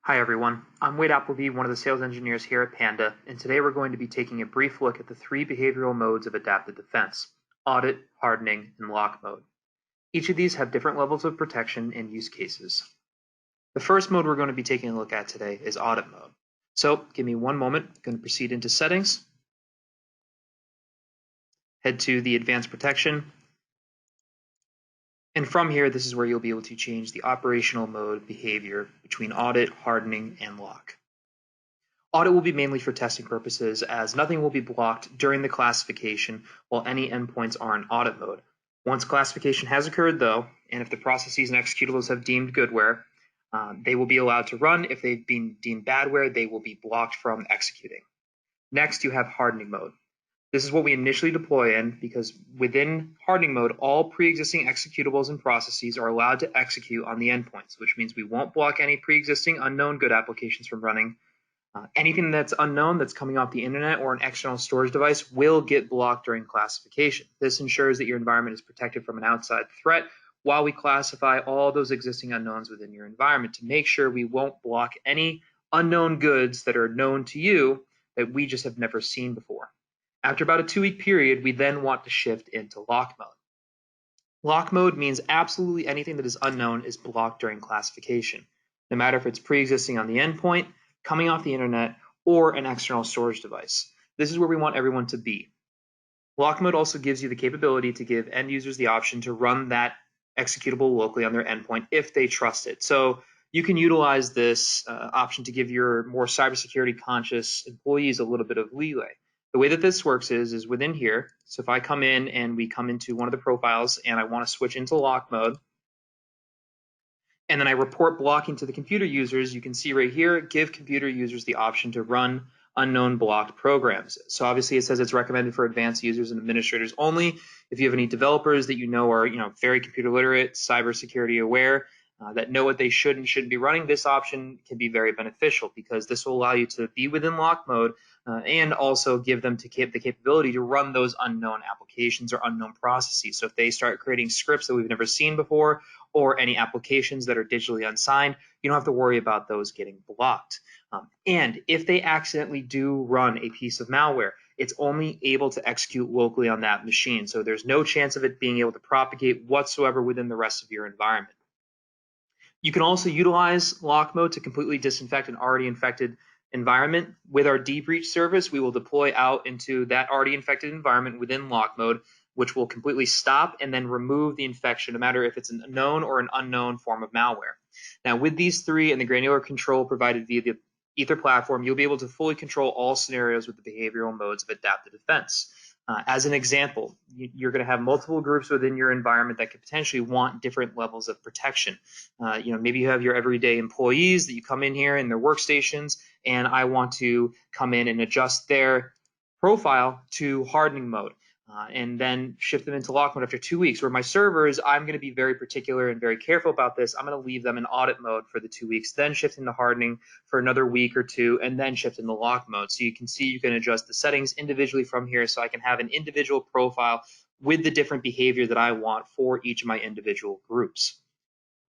Hi everyone, I'm Wade Appleby, one of the sales engineers here at Panda, and today we're going to be taking a brief look at the three behavioral modes of adaptive defense: audit, hardening, and lock mode. Each of these have different levels of protection and use cases. The first mode we're going to be taking a look at today is audit mode. So give me one moment, I'm going to proceed into settings, head to the advanced protection, and from here this is where you'll be able to change the operational mode behavior between audit, hardening, and lock. Audit will be mainly for testing purposes, as nothing will be blocked during the classification while any endpoints are in audit mode. Once classification has occurred, though, and if the processes and executables have deemed goodware, they will be allowed to run. If they've been deemed badware, they will be blocked from executing. Next, you have hardening mode. This is what we initially deploy in, because within hardening mode, all pre-existing executables and processes are allowed to execute on the endpoints, which means we won't block any pre-existing unknown good applications from running. Anything that's unknown that's coming off the internet or an external storage device will get blocked during classification. This ensures that your environment is protected from an outside threat while we classify all those existing unknowns within your environment to make sure we won't block any unknown goods that are known to you that we just have never seen before. After about a 2-week period, we then want to shift into lock mode. Lock mode means absolutely anything that is unknown is blocked during classification, no matter if it's pre-existing on the endpoint, coming off the internet, or an external storage device. This is where we want everyone to be. Lock mode also gives you the capability to give end users the option to run that executable locally on their endpoint if they trust it. So you can utilize this option to give your more cybersecurity conscious employees a little bit of leeway. The way that this works is within here. So if I come in and we come into one of the profiles and I want to switch into lock mode, and then I report blocking to the computer users, you can see right here, give computer users the option to run unknown blocked programs. So obviously it says it's recommended for advanced users and administrators only. If you have any developers that you know are very computer literate, cybersecurity aware, that know what they should and shouldn't be running, this option can be very beneficial because this will allow you to be within lock mode and also give them the capability to run those unknown applications or unknown processes. So if they start creating scripts that we've never seen before or any applications that are digitally unsigned, you don't have to worry about those getting blocked. And if they accidentally do run a piece of malware, it's only able to execute locally on that machine. So there's no chance of it being able to propagate whatsoever within the rest of your environment. You can also utilize lock mode to completely disinfect an already infected environment. With our debreach service, we will deploy out into that already infected environment within lock mode, which will completely stop and then remove the infection, no matter if it's a known or an unknown form of malware. Now, with these three and the granular control provided via the Ether platform, you'll be able to fully control all scenarios with the behavioral modes of adaptive defense. As an example, you're going to have multiple groups within your environment that could potentially want different levels of protection. Maybe you have your everyday employees that you come in here in their workstations, and I want to come in and adjust their profile to hardening mode. And then shift them into lock mode after 2 weeks. Where my servers, I'm going to be very particular and very careful about this. I'm going to leave them in audit mode for the 2 weeks, then shift into hardening for another week or two, and then shift into lock mode. So you can see you can adjust the settings individually from here, so I can have an individual profile with the different behavior that I want for each of my individual groups.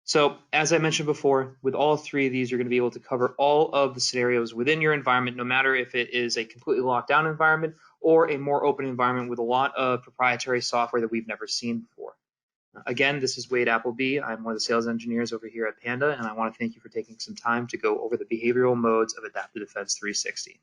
So as I mentioned before, with all three of these, you're going to be able to cover all of the scenarios within your environment, no matter if it is a completely locked down environment or a more open environment with a lot of proprietary software that we've never seen before. Again, this is Wade Appleby. I'm one of the sales engineers over here at Panda, and I want to thank you for taking some time to go over the behavioral modes of Adaptive Defense 360.